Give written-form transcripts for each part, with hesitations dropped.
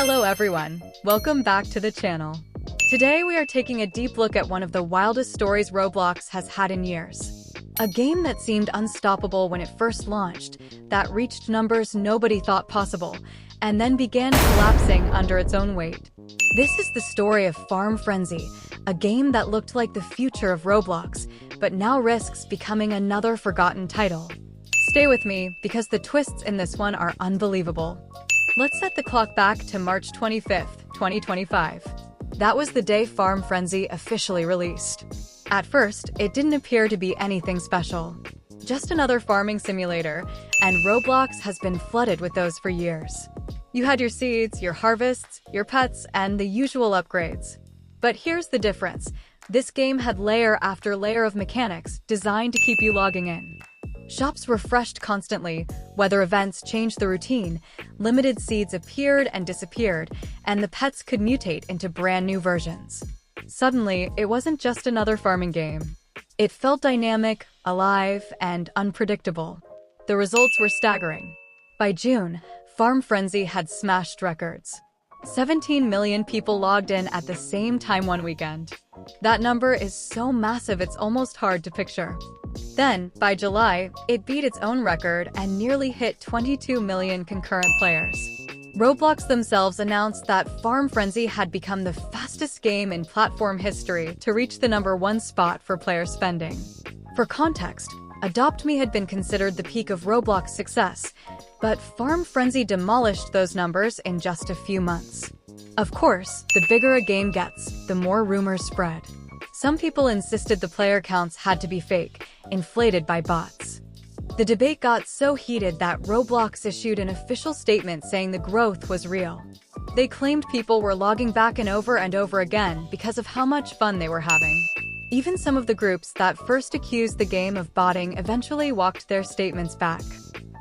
Hello everyone, welcome back to the channel. Today we are taking a deep look at one of the wildest stories Roblox has had in years. A game that seemed unstoppable when it first launched, that reached numbers nobody thought possible, and then began collapsing under its own weight. This is the story of Farm Frenzy, a game that looked like the future of Roblox, but now risks becoming another forgotten title. Stay with me, because the twists in this one are unbelievable. Let's set the clock back to March 25th, 2025. That was the day Farm Frenzy officially released. At first, it didn't appear to be anything special. Just another farming simulator, and Roblox has been flooded with those for years. You had your seeds, your harvests, your pets, and the usual upgrades. But here's the difference. This game had layer after layer of mechanics designed to keep you logging in. Shops refreshed constantly, weather events changed the routine, limited seeds appeared and disappeared, and the pets could mutate into brand new versions. Suddenly, it wasn't just another farming game. It felt dynamic, alive, and unpredictable. The results were staggering. By June, Farm Frenzy had smashed records. 17 million people logged in at the same time one weekend. That number is so massive it's almost hard to picture. Then, by July, it beat its own record and nearly hit 22 million concurrent players. Roblox themselves announced that Farm Frenzy had become the fastest game in platform history to reach the #1 spot for player spending. For context, Adopt Me had been considered the peak of Roblox success, but Farm Frenzy demolished those numbers in just a few months. Of course, the bigger a game gets, the more rumors spread. Some people insisted the player counts had to be fake, inflated by bots. The debate got so heated that Roblox issued an official statement saying the growth was real. They claimed people were logging back and over again because of how much fun they were having. Even some of the groups that first accused the game of botting eventually walked their statements back.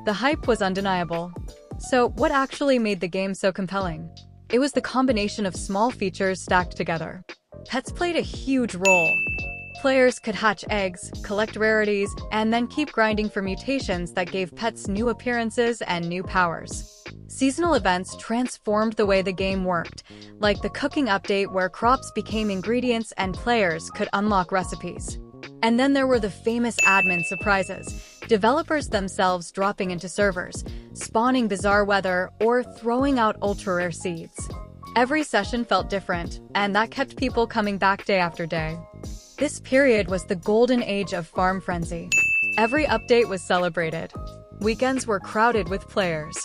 The hype was undeniable. So, what actually made the game so compelling? It was the combination of small features stacked together. Pets played a huge role. Players could hatch eggs, collect rarities, and then keep grinding for mutations that gave pets new appearances and new powers. Seasonal events transformed the way the game worked, like the cooking update where crops became ingredients and players could unlock recipes. And then there were the famous admin surprises, developers themselves dropping into servers, spawning bizarre weather, or throwing out ultra-rare seeds. Every session felt different, and that kept people coming back day after day. This period was the golden age of Farm Frenzy. Every update was celebrated. Weekends were crowded with players.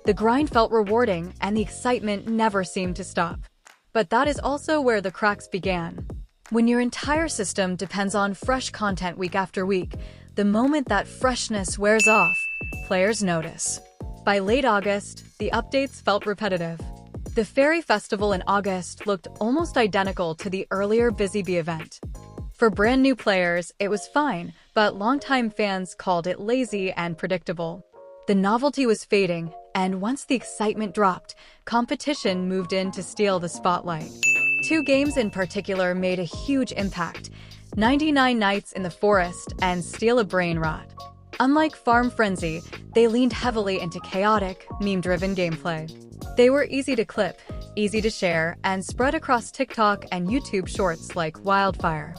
The grind felt rewarding, and the excitement never seemed to stop. But that is also where the cracks began. When your entire system depends on fresh content week after week, the moment that freshness wears off, players notice. By late August, the updates felt repetitive. The Fairy Festival in August looked almost identical to the earlier Busy Bee event. For brand new players, it was fine, but longtime fans called it lazy and predictable. The novelty was fading, and once the excitement dropped, competition moved in to steal the spotlight. Two games in particular made a huge impact: 99 Nights in the Forest and Steal a Brainrot. Unlike Farm Frenzy, they leaned heavily into chaotic, meme-driven gameplay. They were easy to clip, easy to share, and spread across TikTok and YouTube Shorts like wildfire.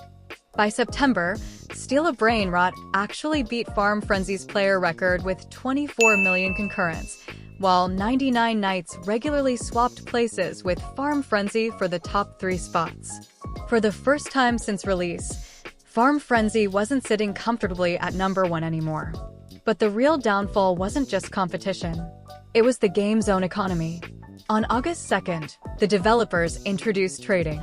By September, Steal a Brainrot actually beat Farm Frenzy's player record with 24 million concurrents, while 99 Nights regularly swapped places with Farm Frenzy for the top 3 spots. For the first time since release, Farm Frenzy wasn't sitting comfortably at #1 anymore. But the real downfall wasn't just competition. It was the game's own economy. On August 2nd, the developers introduced trading.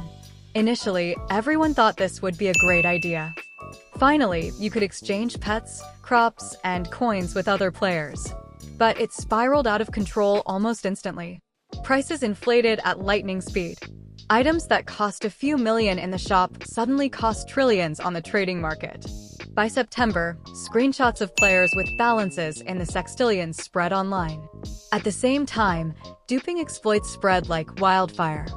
Initially, everyone thought this would be a great idea. Finally, you could exchange pets, crops, and coins with other players. But it spiraled out of control almost instantly. Prices inflated at lightning speed. Items that cost a few million in the shop suddenly cost trillions on the trading market. By September, screenshots of players with balances in the sextillions spread online. At the same time, duping exploits spread like wildfire.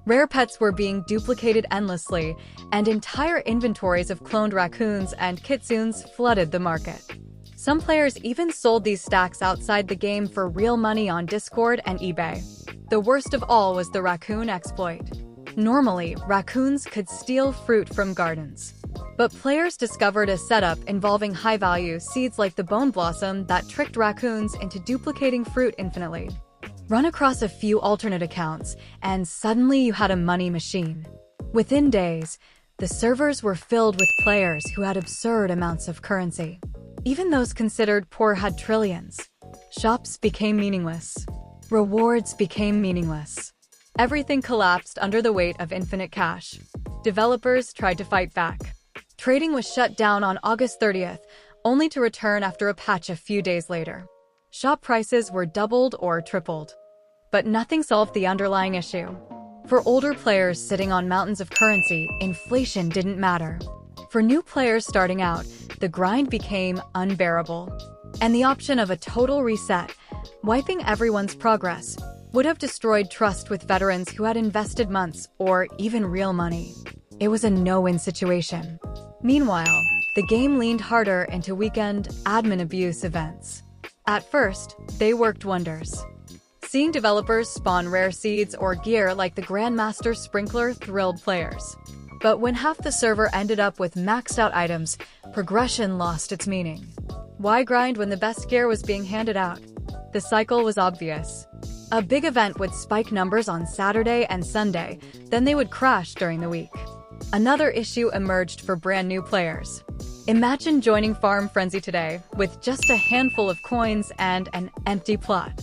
Rare pets were being duplicated endlessly, and entire inventories of cloned raccoons and kitsunes flooded the market. Some players even sold these stacks outside the game for real money on Discord and eBay. The worst of all was the raccoon exploit. Normally, raccoons could steal fruit from gardens. But players discovered a setup involving high-value seeds like the bone blossom that tricked raccoons into duplicating fruit infinitely. Run across a few alternate accounts, and suddenly you had a money machine. Within days, the servers were filled with players who had absurd amounts of currency. Even those considered poor had trillions. Shops became meaningless. Rewards became meaningless. Everything collapsed under the weight of infinite cash. Developers tried to fight back. Trading was shut down on August 30th, only to return after a patch a few days later. Shop prices were doubled or tripled. But nothing solved the underlying issue. For older players sitting on mountains of currency, inflation didn't matter. For new players starting out, the grind became unbearable. And the option of a total reset, wiping everyone's progress, would have destroyed trust with veterans who had invested months or even real money. It was a no-win situation. Meanwhile, the game leaned harder into weekend admin abuse events. At first, they worked wonders. Seeing developers spawn rare seeds or gear like the Grandmaster Sprinkler thrilled players. But when half the server ended up with maxed-out items, progression lost its meaning. Why grind when the best gear was being handed out? The cycle was obvious. A big event would spike numbers on Saturday and Sunday, then they would crash during the week. Another issue emerged for brand new players. Imagine joining Farm Frenzy today with just a handful of coins and an empty plot.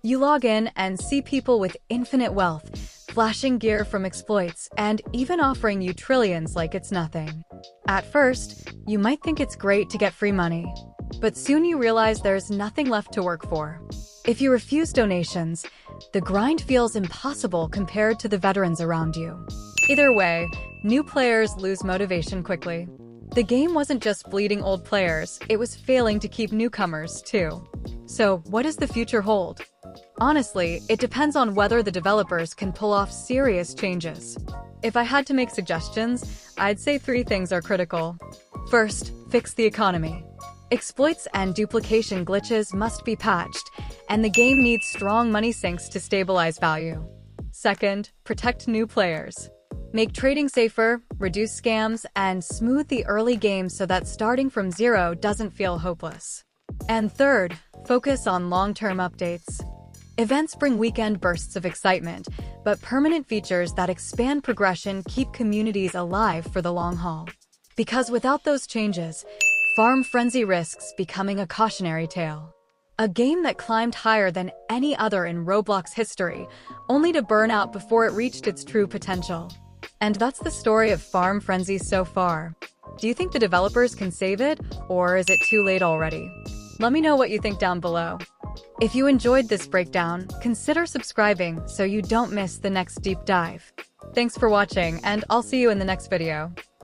You log in and see people with infinite wealth, flashing gear from exploits, and even offering you trillions like it's nothing. At first, you might think it's great to get free money, but soon you realize there's nothing left to work for. If you refuse donations, the grind feels impossible compared to the veterans around you. Either way, new players lose motivation quickly. The game wasn't just bleeding old players, it was failing to keep newcomers, too. So, what does the future hold? Honestly, it depends on whether the developers can pull off serious changes. If I had to make suggestions, I'd say 3 things are critical. First, fix the economy. Exploits and duplication glitches must be patched, and the game needs strong money sinks to stabilize value. Second, protect new players. Make trading safer, reduce scams, and smooth the early game so that starting from zero doesn't feel hopeless. And third, focus on long-term updates. Events bring weekend bursts of excitement, but permanent features that expand progression keep communities alive for the long haul. Because without those changes, Farm Frenzy risks becoming a cautionary tale. A game that climbed higher than any other in Roblox history, only to burn out before it reached its true potential. And that's the story of Farm Frenzy so far. Do you think the developers can save it, or is it too late already? Let me know what you think down below. If you enjoyed this breakdown, consider subscribing so you don't miss the next deep dive. Thanks for watching, and I'll see you in the next video.